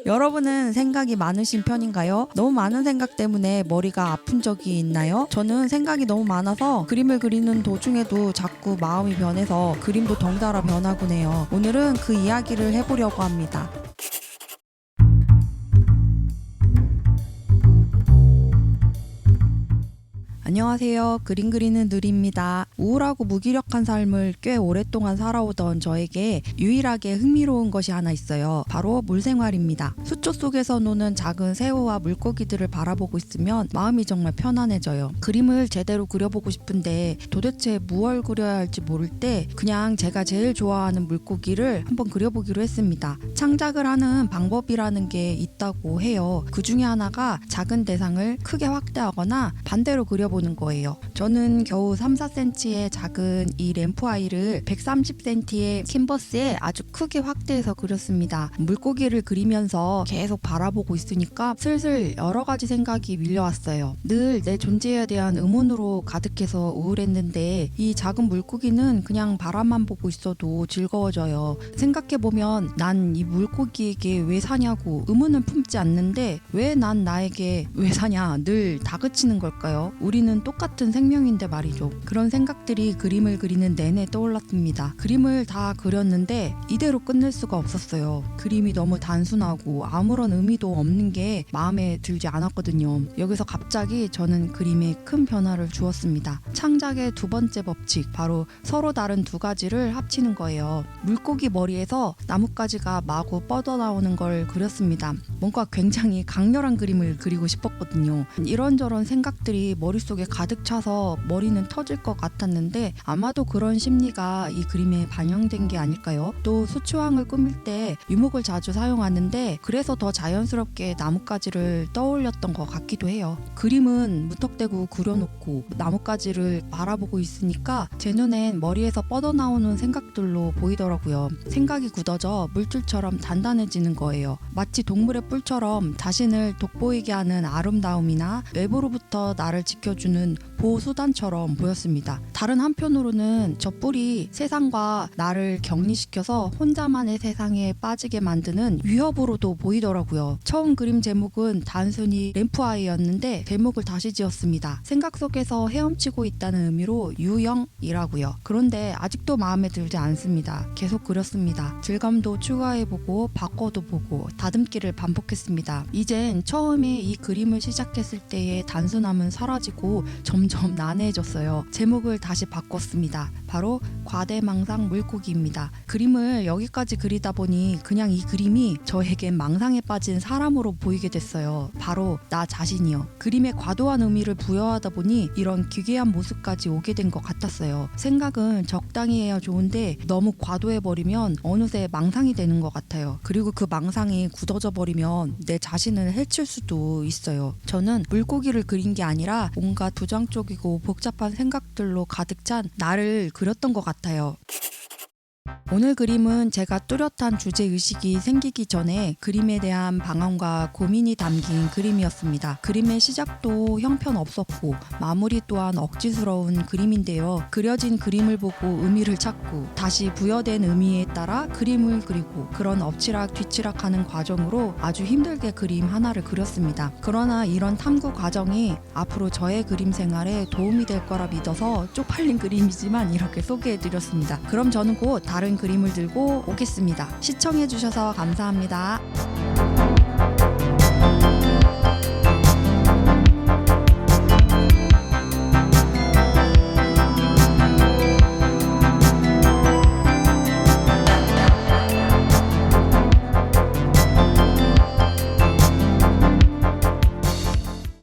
여러분은 생각이 많으신 편인가요? 너무 많은 생각 때문에 머리가 아픈 적이 있나요? 저는 생각이 너무 많아서 그림을 그리는 도중에도 자꾸 마음이 변해서 그림도 덩달아 변하곤 해요. 오늘은 그 이야기를 해보려고 합니다. 안녕하세요. 그림 그리는 누리입니다. 우울하고 무기력한 삶을 꽤 오랫동안 살아오던 저에게 유일하게 흥미로운 것이 하나 있어요. 바로 물생활입니다. 수초 속에서 노는 작은 새우와 물고기들을 바라보고 있으면 마음이 정말 편안해져요. 그림을 제대로 그려보고 싶은데 도대체 무얼 그려야 할지 모를 때 그냥 제가 제일 좋아하는 물고기를 한번 그려보기로 했습니다. 창작을 하는 방법이라는 게 있다고 해요. 그 중에 하나가 작은 대상을 크게 확대하거나 반대로 그려보는 거예요. 저는 겨우 3-4cm의 작은 이 램프 아이를 130cm의 캔버스에 아주 크게 확대해서 그렸습니다. 물고기를 그리면서 계속 바라보고 있으니까 슬슬 여러 가지 생각이 밀려왔어요. 늘 내 존재에 대한 의문으로 가득해서 우울했는데 이 작은 물고기는 그냥 바라만 보고 있어도 즐거워져요. 생각해보면 난 이 물고기에게 왜 사냐고 의문을 품지 않는데 왜 난 나에게 왜 사냐 늘 다그치는 걸까요? 우리는 똑같은 생명인데 말이죠. 그런 생각들이 그림을 그리는 내내 떠올랐습니다. 그림을 다 그렸는데 이대로 끝낼 수가 없었어요. 그림이 너무 단순하고 아무런 의미도 없는 게 마음에 들지 않았거든요. 여기서 갑자기 저는 그림에 큰 변화를 주었습니다. 창작의 두 번째 법칙, 바로 서로 다른 두 가지를 합치는 거예요. 물고기 머리에서 나뭇가지가 마구 뻗어나오는 걸 그렸습니다. 뭔가 굉장히 강렬한 그림을 그리고 싶었거든요. 이런저런 생각들이 머릿속에 가득 차서 머리는 터질 것 같았는데 아마도 그런 심리가 이 그림에 반영된 게 아닐까요? 또 수초왕을 꾸밀 때 유목을 자주 사용하는데 그래서 더 자연스럽게 나뭇가지를 떠올렸던 것 같기도 해요. 그림은 무턱대고 그려놓고 나뭇가지를 바라보고 있으니까 제 눈엔 머리에서 뻗어나오는 생각들로 보이더라고요. 생각이 굳어져 물줄처럼 단단해지는 거예요. 마치 동물의 뿔처럼 자신을 돋보이게 하는 아름다움이나 외부로부터 나를 지켜주는 보호수단처럼 보였습니다. 다른 한편으로는 저 뿔이 세상과 나를 격리시켜서 혼자만의 세상에 빠지게 만드는 위협으로도 보이더라고요. 처음 그림 제목은 단순히 램프아이였는데 제목을 다시 지었습니다. 생각 속에서 헤엄치고 있다는 의미로 유영이라고요. 그런데 아직도 마음에 들지 않습니다. 계속 그렸습니다. 질감도 추가해보고 바꿔도 보고 다듬기를 반복했습니다. 이젠 처음에 이 그림을 시작했을 때의 단순함은 사라지고 점점 난해해졌어요. 제목을 다시 바꿨습니다. 바로 과대망상 물고기입니다. 그림을 여기까지 그리다 보니 그냥 이 그림이 저에겐 망상에 빠진 사람으로 보이게 됐어요. 바로 나 자신이요. 그림에 과도한 의미를 부여하다 보니 이런 기괴한 모습까지 오게 된 것 같았어요. 생각은 적당히 해야 좋은데 너무 과도해버리면 어느새 망상이 되는 것 같아요. 그리고 그 망상이 굳어져 버리면 내 자신을 해칠 수도 있어요. 저는 물고기를 그린 게 아니라 온갖 부정적이고 복잡한 생각들로 가득 찬 나를 그렸던 것 같아요. 오늘 그림은 제가 뚜렷한 주제의식이 생기기 전에 그림에 대한 방황과 고민이 담긴 그림이었습니다. 그림의 시작도 형편없었고 마무리 또한 억지스러운 그림인데요. 그려진 그림을 보고 의미를 찾고 다시 부여된 의미에 따라 그림을 그리고 그런 엎치락 뒤치락하는 과정으로 아주 힘들게 그림 하나를 그렸습니다. 그러나 이런 탐구 과정이 앞으로 저의 그림 생활에 도움이 될 거라 믿어서 쪽팔린 그림이지만 이렇게 소개해드렸습니다. 그럼 저는 곧 다른 그림을 들고 오겠습니다. 시청해주셔서 감사합니다.